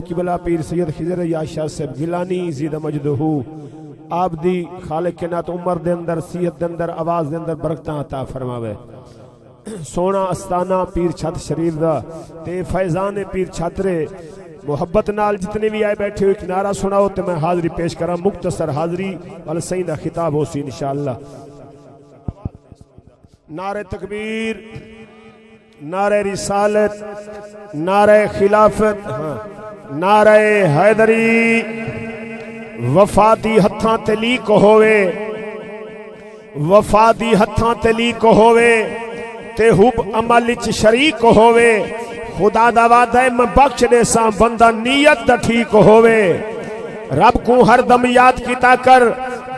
किबला पीर सैयद खिजर याशा साहब गिलानी ज़ीद मजदहू आप दी खालिक के नात उम्र दे अंदर सीहत दे अंदर आवाज़ दे अंदर बरकतां अता फरमावे। सोना अस्ताना पीर छत शरीफ दा ते फैजान पीर छात्रे मोहब्बत नाल जितने भी आए बैठे हुए एक नारा सुनाओ तो मैं हाज़री पेश करा। मुख्तसर हाज़री वाल सही दा खिताब हो सी इंशाअल्लाह। नारे तकबीर, नारे रिसालत, नारे खिलाफत, नारे हैदरी वफादी हत्थां ते लीक होवे, वफादी हत्थां ते लीक होवे ते हुब अमल च शरीक होवे। खुदा दा वादा है मैं बख्श दे सा बंदा नीयत दा ठीक होवे। रब को हर दम याद किता कर,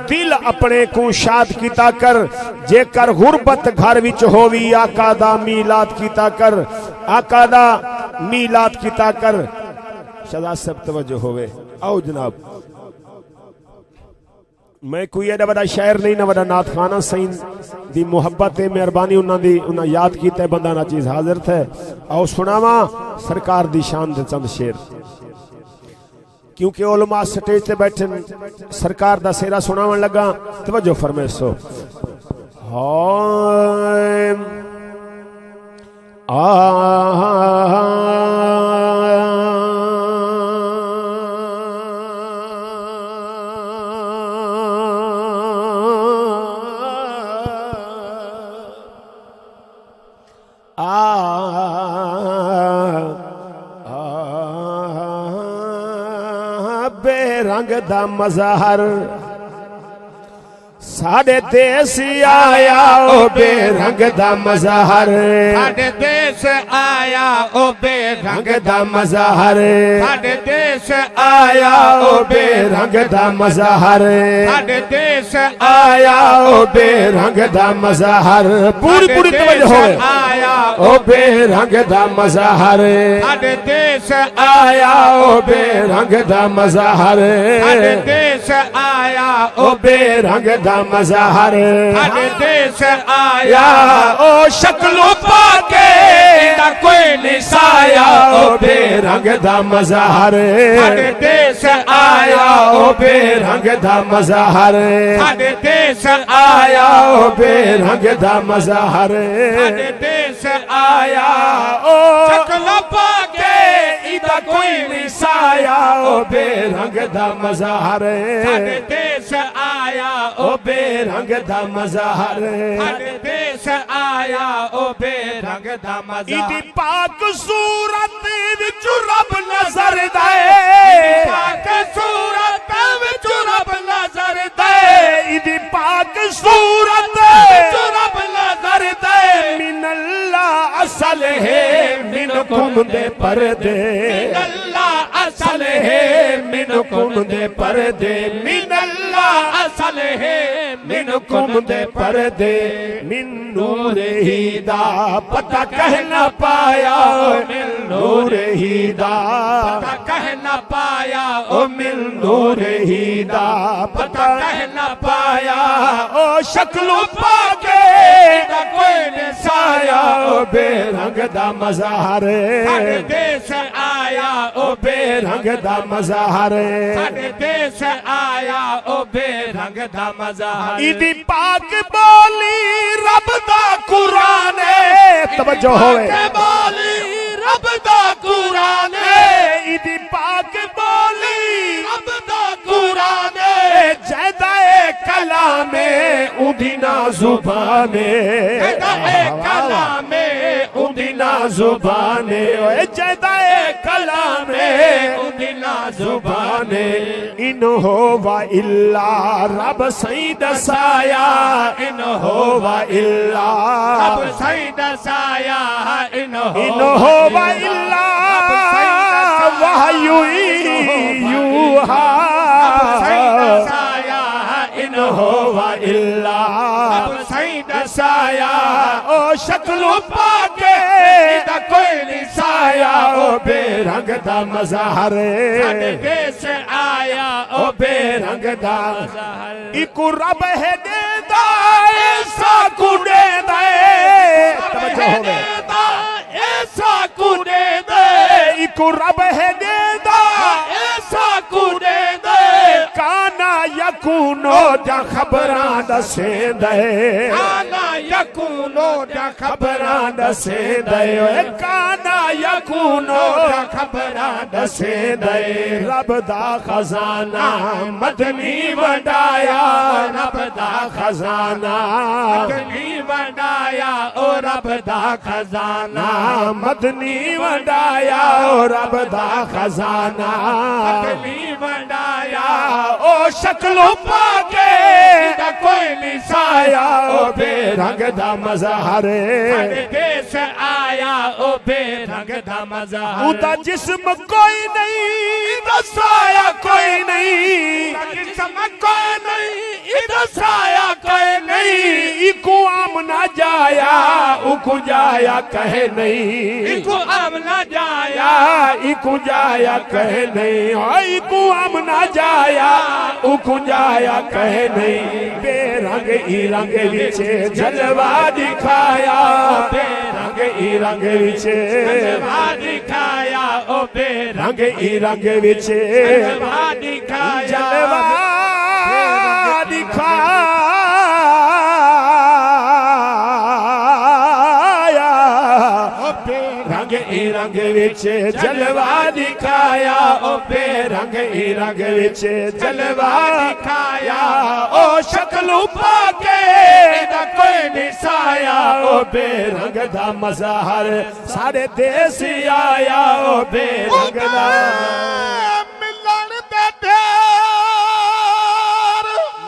दिल अपने को शाद किता कर। जेकर गुरबत घर विच होवी आका दा मीलाद किता कर, आका दा मीलाद किता कर। शदा सब तवज्जो होवे। आओ जनाब, मैं कोई एडा बड़ा शायर नहीं ना बड़ा नात खाना सही दी मोहब्बत है मेहरबानी उन्हां दी उन्हां याद कीता है बंदा ना चीज हाजिर थे। आओ सुनावा सरकार दी शान दे चंद शेर, क्योंकि उलमा स्टेज ते बैठे सरकार दा सेरा सुनावन लगा। तवज्जो फरमाइशो। बेरंग दा मज़हर साडे देश आया ओ बेरंग दा मज़हर, साडे देश आया ओ बेरंग दा मज़हर, साडे देश आया ओ बेरंग दा मज़हर, साडे देश आया ओ बेरंग दा मज़हर। पूरी पूरी तवज्जो हो आया ओ बेरंग दा मज़हर, साडे देश आया ओ बेरंग दा मज़हर, साडे देश आया ओ बेरंग दा मज़हर, साडे देश आया ओ शक्लों पाके दा कोई निसाया ओ बेरंग दा मज़हर, साडे देश आया ओ बेरंग दा मज़हर, साडे देश आया ओ बेरंग दा मज़हर, साडे देश आया ओ शक्लों पाके इदा कोई निसाया ओ बेरंग दा मज़हर, साडे देश आया ओ बेरंग दा मज़हर, साडे देश आया ओ बेरंग दा मज़हर। इदी पाक सूरत विच रब नजर दे, पाक सूरत विच रब नजर दे, इदी पाक सूरत विच रब नजर दे। मिनल्लाह असल है मिनकुम दे पर्दे, मिनल्लाह असल है मिनकुम दे पर्दे, मिनल्लाह असल है मिनकुम दे पर्दे। मिन नूर ही दा पता कह न पाया, मिन नूर ही दा पता कह न पाया, ओ मिन नूर ही दा पता कह न पाया। ओ शक्लों पाके दा कोई न साया ओ बेरंग दा मज़हर, साडे देश आया ओ बेरंग दा मज़हर, साडे देश आया ओ बेरंग दा मज़हर। इदी पाक बोली रब दा कुरान, तवज्जो होवे बोली रब दा कुरान, इदी पाक बोली रब दा कुरान। जैदाए कलामे उदिना जुबाने, जैदाए कलामे उदिना जुबाने, ओए जैदाए कलामे उदिना जुबाने। इन होवा इल्ला रब सही दसाया, इन होवा इल्ला रब सही दसाया, इन होवा इल्ला वहयु यूहा, इन होवा इल्ला सही दसाया ओ शक्लों पाके दा कोई निसाया ओ बेरंग दा मज़हर, साडे देश आया ओ बेरंग दा इकु रब है देदा ऐसा कुडे दे, तवज्जो होवे ऐसा कुने दे, इकु रब है देदा जा खबरां दसेंदे काना यकूनो जा खबरां दसेंदे काना यकूनो जा खबरां दसेंदे रब दा खजाना मदनी वंडाया रब दा खजाना मदनी वंडाया ओ रब दा खजाना मदनी वंडाया ओ रब दा खजाना मदनी वंडाया ओ शक्लों पाके दा कोई नहीं साया ओ बेरंग दा मज़हर साडे देश आया ओ बेरंग दा मज़हर उदा जिस्म कोई नहीं दसाया कोई नहीं जिस्म कोई नहीं दसाया कोई नहीं इको आमना जाया उको जाया कहे नहीं इको आमना जाया इको जाया कहे नहीं इको आमना जाया उको जाया कहे नहीं बेरंग ई रंग विचे जलवा दिखाया बेरंग ई रंग विचे जलवा दिखाया ओ बेरंग रंग ई रंग विचे जलवा दिखाया जलवा दिखाया रंग ई रंग विचे जलवा दिखाया ओ बेरंग ई रंग विचे जलवा दिखाया ओ शक्लों पाके दा कोई निसाया ओ बेरंग दा मज़हर सारे देश आया ओ बेरंग दा मिलन दे ढेर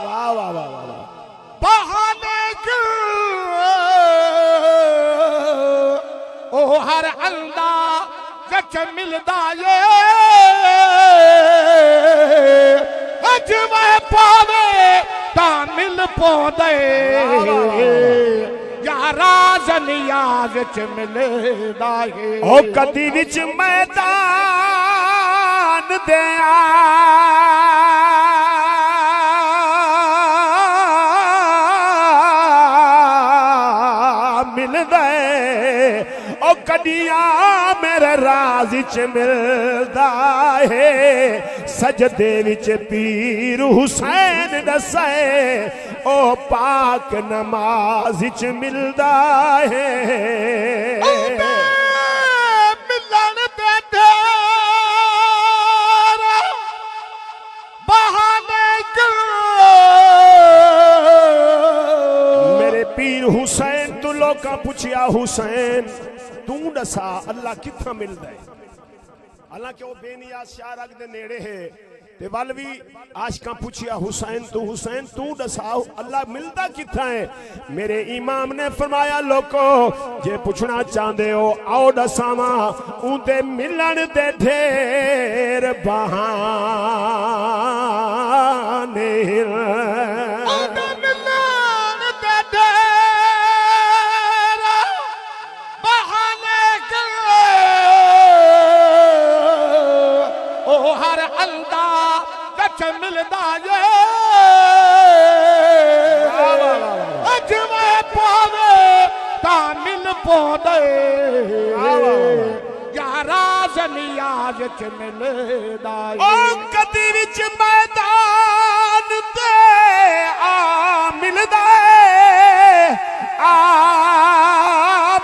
वाह वाह वाह वाह बहाने ओ हर अंदाज मिलदा ये अजमे पावे ता मिल पौंदे यारा जनियाज च मिलदा ये ओ कदी विच मैदान दिया मिलदा ओ कदियां मेरे राज च मिलदा है सजदे विच पीर हुसैन दसे ओ पाक नमाज च मिलदा है मिलन दे ढेर बहाने मेरे पीर हुसैन तू लोका पुछया हुसैन तू दसा अल्लाह किथा मिलदा है हालांकि वो बेनियाज शाह रग दे नेड़े है ते वल भी आशिकां पुछया हुसैन तू दसा अल्लाह मिलदा किथा है मेरे इमाम ने फरमाया लोको जे पुछना चाहते हो आओ दसावा उनते मिलन दे ढेर बहाने मिलदा ये अजमे पावे ता मिल पौंदे यारा जनियाज च मिलदा ओ कदी विच मैदान ते आ मिलदा आ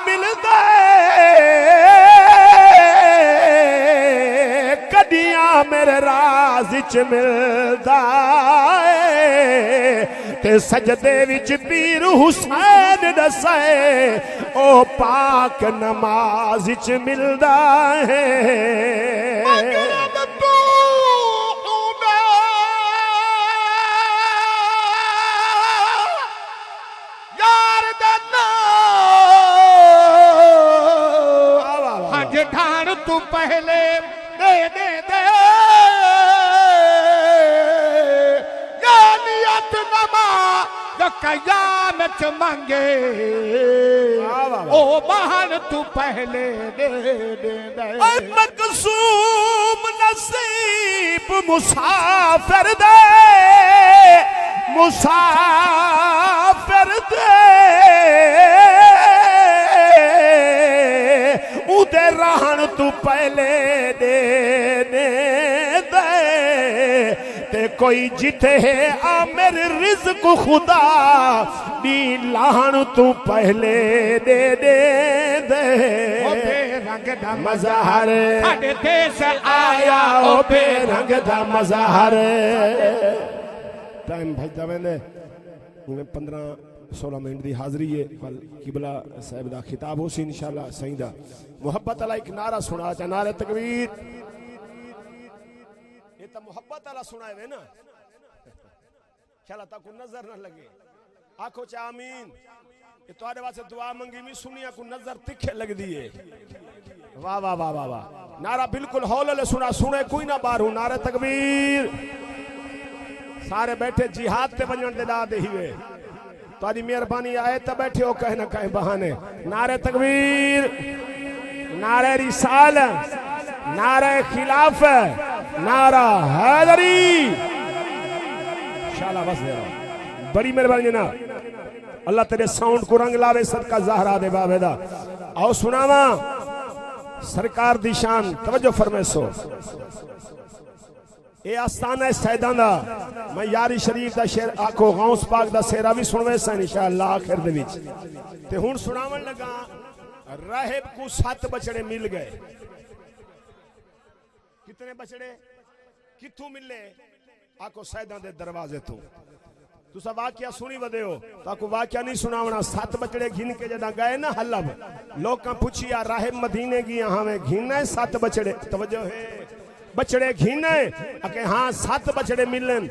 मिलदा कदियां मेरे राज च मिलदा ते सजदे विच पीर हुसैन दसे ओ पाक नमाज च मिलदा है यार दना हज ठाण तू पहले दे दे दे या नियत नमा जो कयामत मांगे ओ बहन तू पहले दे दे दे मकसूम नसीब मुसाफिर दे मुसाफिर दे उदे रहन तू पहले दे दे ते कोई जिथे है आमिर रिज़्क खुदा दी लाहन तू पहले दे दे दे रंग दा मज़हर साडे देश आया ओ बेरंग दा मज़हर टाइम भजदा वेंदे 15-16 मिनट दी हाज़री है कल किबला साहिब दा खिताब हो सी इंशाअल्लाह सही दा मोहब्बत वाला एक नारा सुना चा नारे तकबीर ये तो मोहब्बत वाला सुनाए वे ना ख्याल तक नजर ना लगे आखो चा आमीन ये तुम्हारे वास्ते दुआ मंगी मी सुनिया को नजर तिखे लगदी है वाह वाह वाह वाह वाह नारा बिल्कुल हौले सुना सुने कोई ना बाहर नारे तकबीर सारे बैठे जिहाद ते वजन दे दा दे हिवे तारी मेहरबानी आए तो बैठे हो कहे ना कहे बहाने नारे तकबीर नारे रिसाल नारे खिलाफ नारा हैदरी शाला बस दे रहा बड़ी मेहरबानी ना अल्लाह तेरे साउंड को रंग लावे सदका ज़हरा दे बाबेदा आओ सुनावा सरकार दी शान तवज्जो फरमेसो ये आस्थाना सैदा दा मैं यारी शरीफ दा शेर आखो गौस पाक दा सेरा भी सुनवे सा इंशाअल्लाह आखिर दे विच ते हुन सुनावन लगा राहिब को 7 बछड़े मिल गए कितने बछड़े किथों मिले आखो सैदा दे दरवाजे तो तुसा वाकया सुनी वदे हो ताको वाकया नहीं सुनावना 7 बछड़े घिन के जदा गए ना हलब लोकां पुछिया राहिब मदीने गया हां घिना 7 बछड़े तवज्जो है बछड़े घिने अके हाँ 7 बछड़े मिलन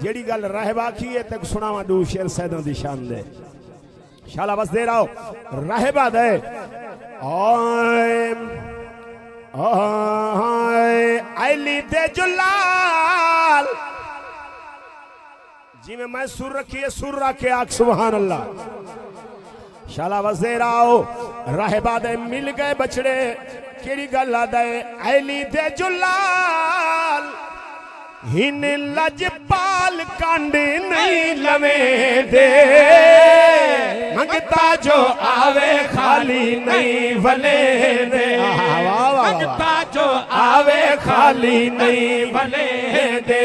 जेड़ी गल राहिब आखी है तक सुनावा दू शेर सैदा दी शान दे शाला बस दे रहा राहिबा दे अली दे जुलाल जी में मैं सुर रखी है सुर रखे आख सुभान अल्लाह शाला बस दे रहा राहिबा दे मिल गए बछड़े केड़ी गल आदे अली दे जुलाल हिन लजपाल कांड नहीं लवे दे मंगता जो आवे खाली नहीं भले दे मंगता जो आवे खाली नहीं भले दे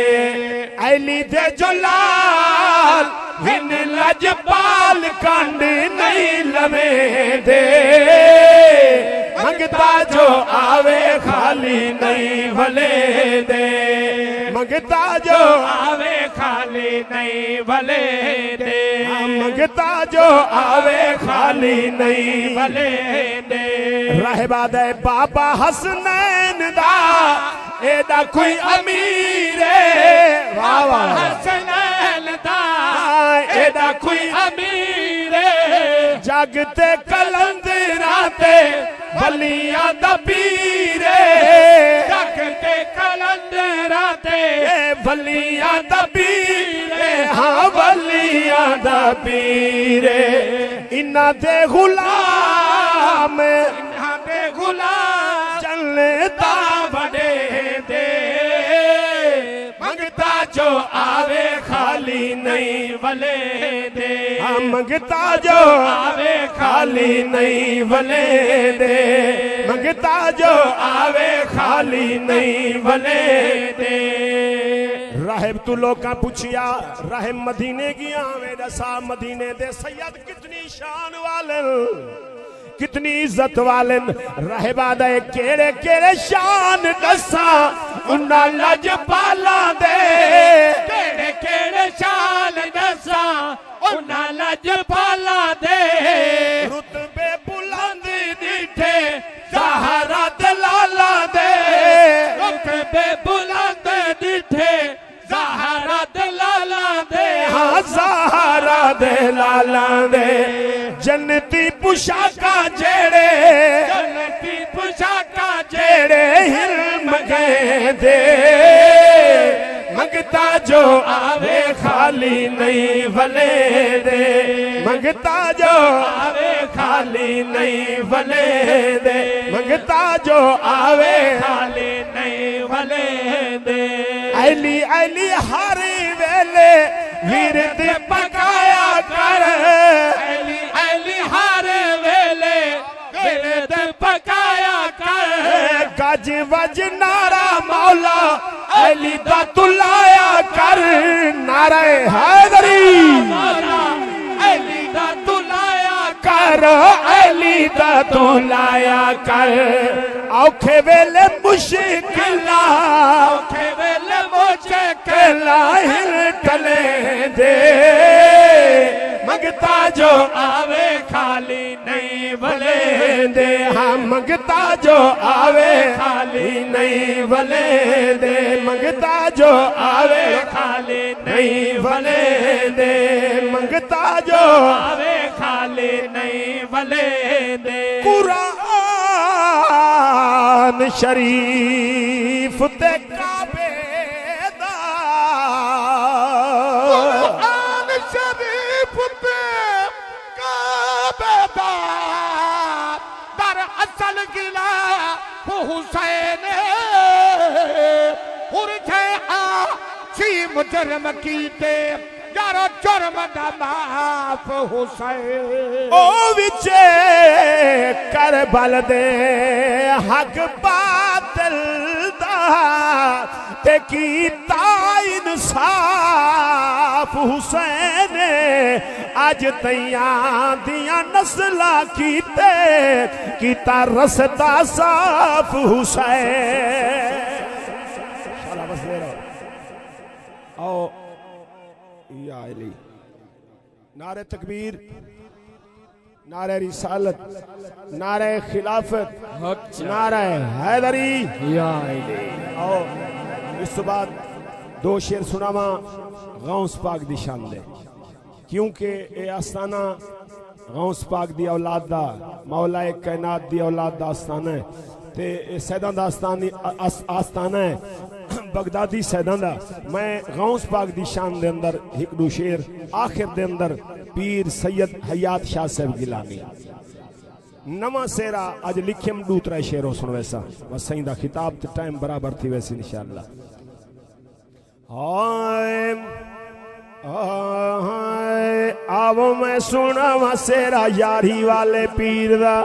अली दे जुलाल हिन लजपाल कांड नहीं लवे दे मंगता जो आवे खाली नहीं भले दे मंगता जो आवे खाली नहीं भले दे मंगता जो आवे खाली नहीं भले दे राहिबा दे बाबा हसनैन दा एदा कोई अमीर वाह वाह हसनैन दा एदा कोई अमीर जगते कलंदरा ते बलिया दा पीरे जगते कलंदरा ते बलिया दा पीरे हाँ बलिया दा पीरे इन्ना दे गुलाम इन्ना दे गुलाम चलने दा बड़े दे मंगता जो आवे खाली नहीं भले दे मंगता जो आवे खाली नहीं भले दे मंगता जो आवे खाली नहीं भले दे राहिब तू लोकां पुछिया राहिब मदीने गया वे दसा मदीने दे सैयद कितनी शान वाले कितनी इज्जत वाले राहिबा दे केड़े केड़े शान दसा उन्ना लजपाला दे केड़े केड़े शान दसा उन्ना लजपाला दे रुतबे बुलंद दिठे ज़हरा दलाला दे रुतबे बुलंद दिठे ज़हरा दलाला दे हाँ ज़हरा दलाला दे जन्नती पुशाका जेड़े जन्नती पुशाका जेड़े हिल्म गए दे मंगता जो आवे खाली नहीं भले दे मंगता जो आवे खाली नहीं भले दे मंगता जो आवे खाली नहीं भले दे अली अली हर वेले विरद पकाया कर अली अली हर वेले विरद पकाया कर गज वज नारा मौला अली दा तुलाया कर हैदरी मौला अली दा तू लाया कर अली दा तू लाया कर औखे वेले मुश्किला औखे वेले मुझे लाहिर टले दे मंगता जो आवे खाली नहीं भले दे हाँ मंगता जो आवे खाली नहीं भले दे मंगता जो आवे खाली नहीं भले दे मंगता जो आवे खाली नहीं भले दे कुरान शरीफ ते काबे दा कुरान शरीफ पे काबे दा दर असल गिला हुसैन उर्थे आ सी मुजरम कीते यारो जुर्म दा माफ हुसैन ओ विचे करबल दे हक बातिल दा ते कीता इंसाफ हुसैन अज तैयां दियां नस्ला कीते कीता रस्ता साफ हुसैन आओ या अली नारे तकबीर नारे रिसालत नारे खिलाफत नारे हैदरी या अली आओ इस बाद दो शेर सुनावा गौस पाक दी शान दे क्योंकि ये आस्ताना गौस पाक दी औलाद दा मौला कायनात दी औलाद दा आस्ताना है ते सैदां दा आस्ताना है बगदादी सैदां दा मैं गौस पाक दी शान दे अंदर एक दो शेर आखिर दे अंदर पीर सैयद हयात शाह साहब गिलानी नवा सेरा अज लिखियम दूसरा शेरों सुन वैसा बस सही दा खिताब ते टाइम बराबर थी वैसी इंशाअल्लाह हाय हाय आवो मैं सुना वा सेरा यारी वाले पीर दा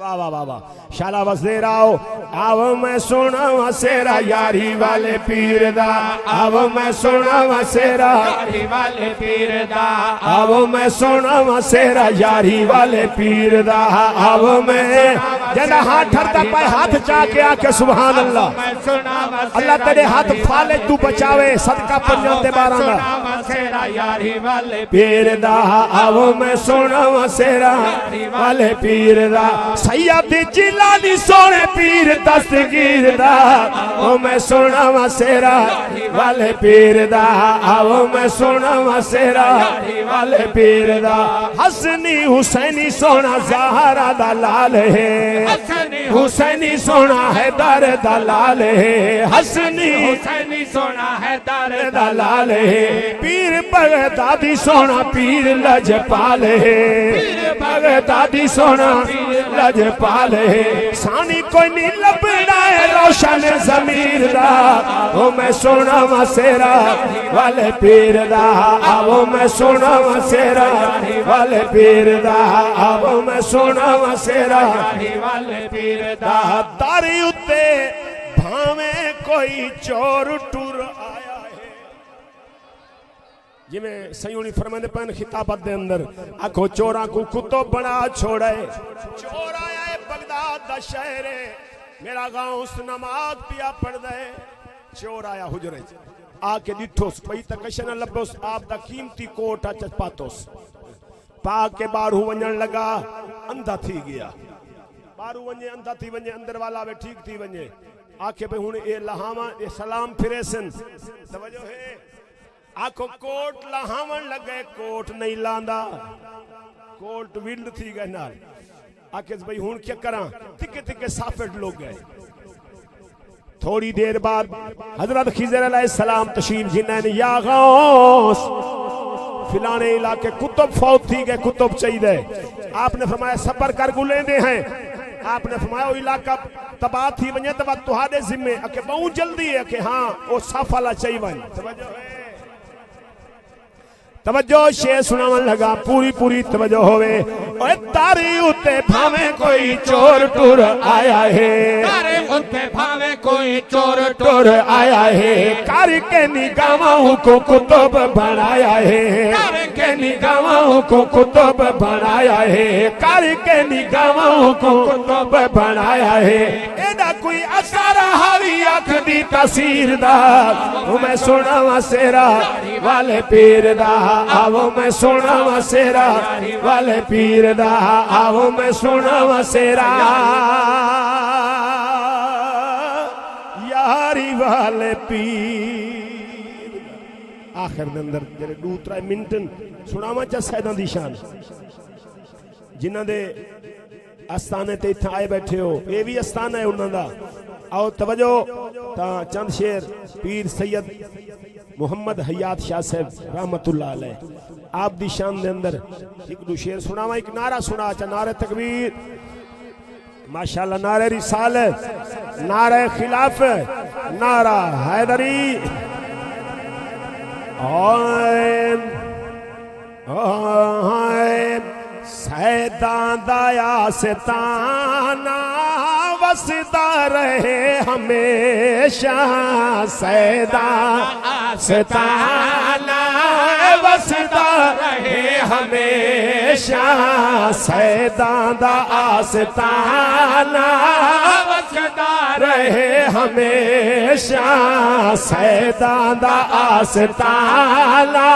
वाह वाह वाह वाह शाला वज़ीर आओ मैं सुना वा सेरा यारी वाले पीर दा आओ मैं सुना वा सेरा यारी वाले पीर दा आओ मैं सुना वा सेरा यारी वाले पीर दा आओ मैं जना हाथ ठरता पाए हाथ चाके आके सुभान अल्लाह मैं सुना अल्लाह तेरे हाथ फाले तू बचावे सदका पंजां ते 12 दा सेरा यारी वाले पीर दा आओ मैं सुना वा सेरा वाले पीर दा सैयद जिलानी सोने पीर दस्तगीर दा ओ मैं सुना वा सेरा वाले पीर दा आओ मैं सुना वा सेरा वाले पीर दा हसनी हुसैनी सोना ज़हरा दा लाल है हुसैनी सोना है दर दा लाल है हसनी हुसैनी सोना है दर दा लाल है पीर बगदादी सोना पीर लजपाल है पीर बगदादी सोना लजपाल है सानी कोई नहीं लबड़ा है रोशन ज़मीर दा ओ मैं सोना वा सेरा वाले पीर दा आओ मैं सोना वा सेरा वाले पीर दा आओ मैं सोना वा सेरा वाले पीर दा तारी उत्ते भावे कोई चोर टुर आया है जिमें सयूनी फरमाते पैन खिताबत दे अंदर आखो चोरा को कुत्तो बना छोड़े चोर आया है बगदाद दा शहर है मेरा गांव उस नमाज पिया पढ़ दे चोर आया हुजरे आके डिठोस पई तक न लबोस आप दा कीमती कोट अच पातोस पाक के बारू वणन लगा अंधा थी गया बारू वने अंधा थी वने अंदर वाला वे ठीक थी वने आके पे हुन ए लहावा ए सलाम फिरेसन तवज्जो है आखो कोट लहावन लगे कोट नहीं लांदा कोट विल्ड थी गए नाल आके भाई हुन क्या करा तिके तिके साफेट लोग गए थोड़ी देर बाद हजरत खिजर अलैहिस्सलाम तशरीफ जिन्ने या गौस फिलाने इलाके कुतुब फौत थी गए कुतुब चाहिए आपने फरमाया सबर कर गुलेंदे हैं आपने फरमाया इलाका तबाह थी वने तबा तुहाडे जिम्मे अके बहुत जल्दी है कि हां ओ साफाला चाहिए वन तवज्जो शेर सुनावन लगा पूरी पूरी तवज्जो होवे ओए तारी उते भावे कोई चोर टुर आया है, तारे उते भावे कोई चोर टुर आया है, करके निगाहों को कुतुब बनाया है, करके निगाहों को कुतुब बनाया है, करके निगाहों को कुतुब बनाया है। एदा कोई असर हावी अख दी तसीर दा, मैं सुनावा सेरा वाले पीर दा, आवो मैं सुनावा सेरा वाले पीर दा, आवो मैं सुनावा सेरा यारी वाले पीर। आखिर दे अंदर जेरे 2-3 मिनट सुनावा चा सैदां दी शान, जिन्हां दे आस्थाने ते इत्थे आए बैठे हो, ये भी आस्थाना है उन्हां दा। आओ तवज्जो ता चंद शेर पीर सैयद मुहम्मद हयात शाह साहब रहमतुल्लाह अलैह आप दी शान दे अंदर एक दो शेर सुनावा। एक नारा सुना चा, नारे तकबीर माशाअल्लाह, नारे रिसालत, नारे खिलाफ, नारा हैदरी। सैदां दा आस्ताना वसदा रहे हमेशा, सैदां आस्ताना वसदा रहे हमेशा, सैदां दा आस्ताना वसदा रहे हमेशा, सैदां दा आस्ताना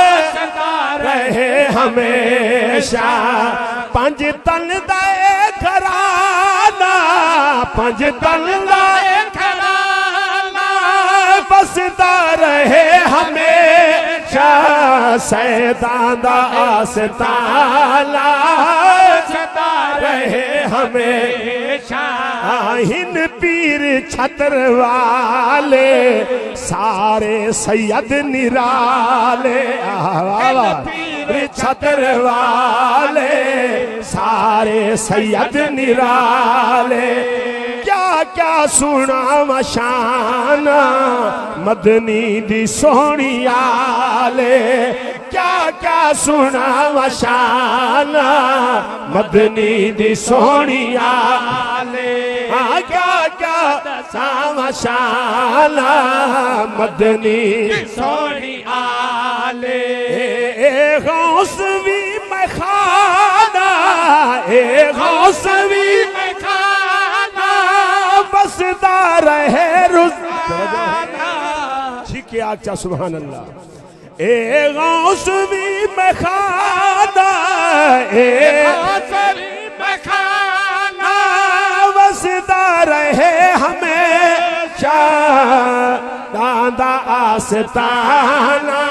वसदा रहे हमेशा। पंज तन दा घराना, पंज तन दा घराना बसदा रहे हमेशा, सैदां दा आस्ताना वसदा रहे हमेशा। हिन पीर छतर वाले सारे सैयद निराले, पीर छतर वाले सारे सैयद निराले। क्या क्या सुना शाना मदनी दी सोहनी आले, क्या क्या सुना शाना मदनी दी सोहनी आले, क्या क्या सावा शाना मदनी सोहनी आले। गौस भी मैं खाना, गौस भी मैं खाना बसदा रहे रुज़ाना। ठीक है आचा सुभान अल्लाह। गौस भी मैं खाना, गौस भी मैं खाना बसदा रहे हमेशा, दादा आस्ताना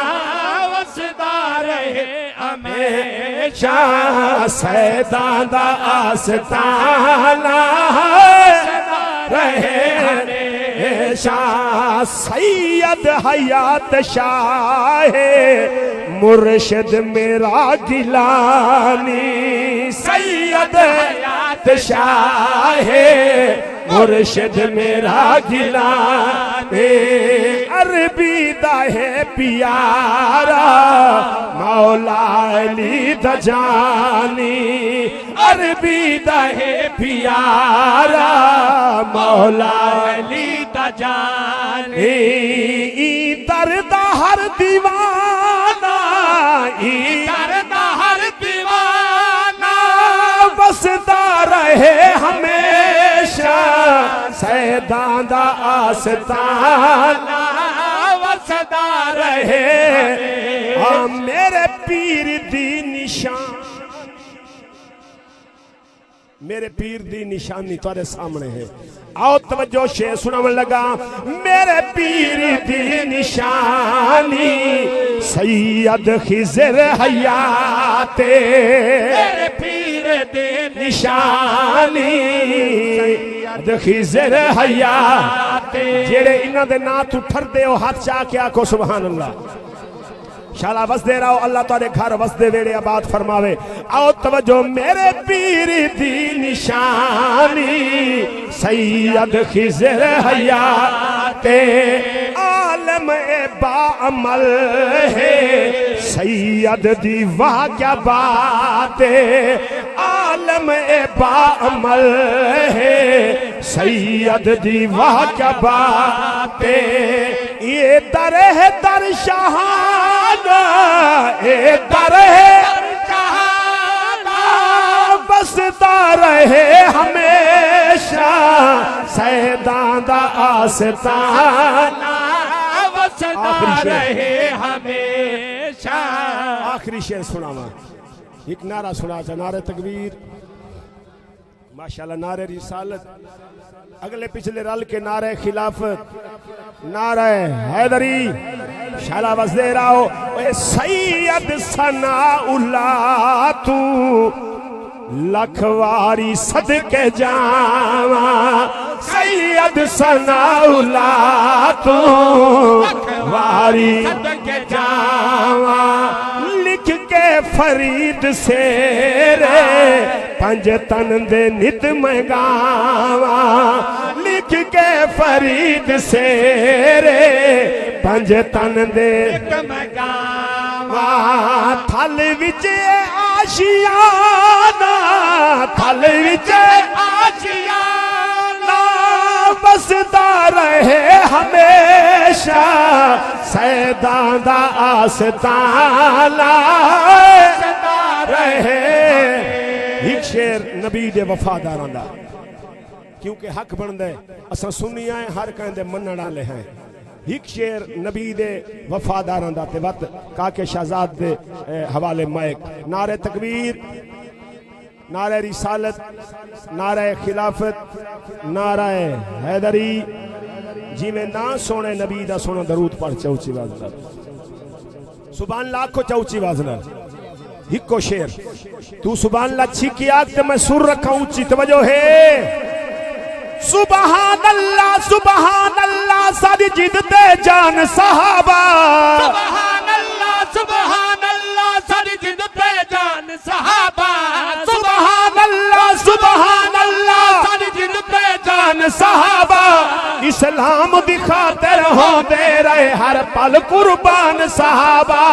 वसदा रहे हमेशा, सैदां दा आस्ताना रहे हमेशा। सैयद हयात शाह मुर्शिद मेरा गिलानी, सैयद हयात शाह मुर्शिद मेरा गिलानी। अरबी दा है प्यारा मौला अली दा जानी, अरबी दा है प्यारा मौला अली दा जानी। दर्दा हर दीवाना, दर्दा हर दीवाना बसदा रहे हमेशा, सैदां दा आस्ताना वसदा रहे। मेरे पीर दी निशान, मेरे पीर दी निशानी तुम्हारे सामने है। आओ तवज्जो शेर सुनावन लगा। मेरे पीर दी निशानी सैयद खिज़र हयाते, मेरे पीर दी निशानी सैयद खिज़र हयाते। जेड़े इन्हां दे नां तू ठरदे हो हाथ चा के आखो सुभान अल्लाह। शाला वसदे रहो, अल्लाह तुहाडे घर वसदे वेड़े आबाद फरमावे। आओ तवज्जो मेरे पीर दी निशानी सैयद खिज़र हयाते, आल आलम ए बाअमल है सैयद दी वाह क्या बात है आलम ए बाअमल है सैयद दी वाह क्या बात है ये दर है दर शहाना ये दर है बसता रहे हमेशा सैदादा आस्ताना बसता रहे हमेशा। आखिरी शेर सुनावा एक नारा सुना था नारे तकबीर माशाल्लाह नारे रिसालत अगले पिछले रल के नारे खिलाफत नारे हैदरी शाला बस दे रहा हो सैयद सनाउल्लाह तू लखवारी सदके जावा सैयद सनाउल्लाह तू वारी सदके जावा लिख के फरीद से रे पंज तन दे नित मंगावा लिख के फरीद से रे पंज तन दे मंगावा थल विच आशियाना थल विच आशियाना बसदा रहे हमेशा सैदादा आस्ताना रहे। एक शेर नबी दे वफादारां दा क्योंकि हक बनदा है असां सुन्नी आए हर कहंदे मनण वाले हैं एक शेर नबी दे वफादारां दा ते वत काके शहजाद दे हवाले माइक नारे तकबीर नारे रिसालत नारे खिलाफत नारे हैदरी जिमें ना सोने नबी दा सोना दरूद पढ़ चौची वाजना सुभान अल्लाह को चौची वाजना हिको शेर तू सुभान अल्लाह अच्छी किया ते मैं सुर रखा ऊंची तवज्जो है सुभान अल्लाह सारी जिदते जान सहाबा सुभान अल्लाह सारी जिदते जान सहाबा सुभान अल्लाह सारी जिदते जान सहाबा इस्लाम दिखाते रहो दे रहे हर पल कुर्बान सहाबा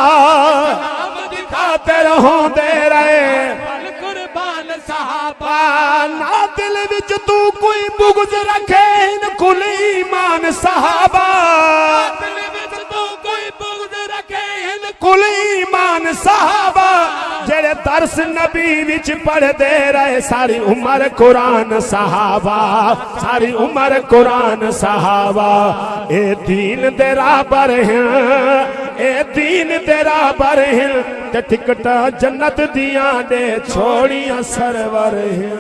दिखाते रहो दे रहे पल कुर्बान सहाबा ना दिल विच तू कोई बुग़्ज़ रखे इन कुल ईमान सहाबा दिल विच तू कोई बुग़्ज़ रखे इन कुल ईमान सहाबा जेड़े दर्स नबी विच पढ़ दे रहे सारी उम्र कुरान सहाबा सारी उम्र कुरान सहाबा ए दीन तेरा पर है ए दीन तेरा पर है ते टिकट जन्नत दियां दे छोड़ियां सरवर है।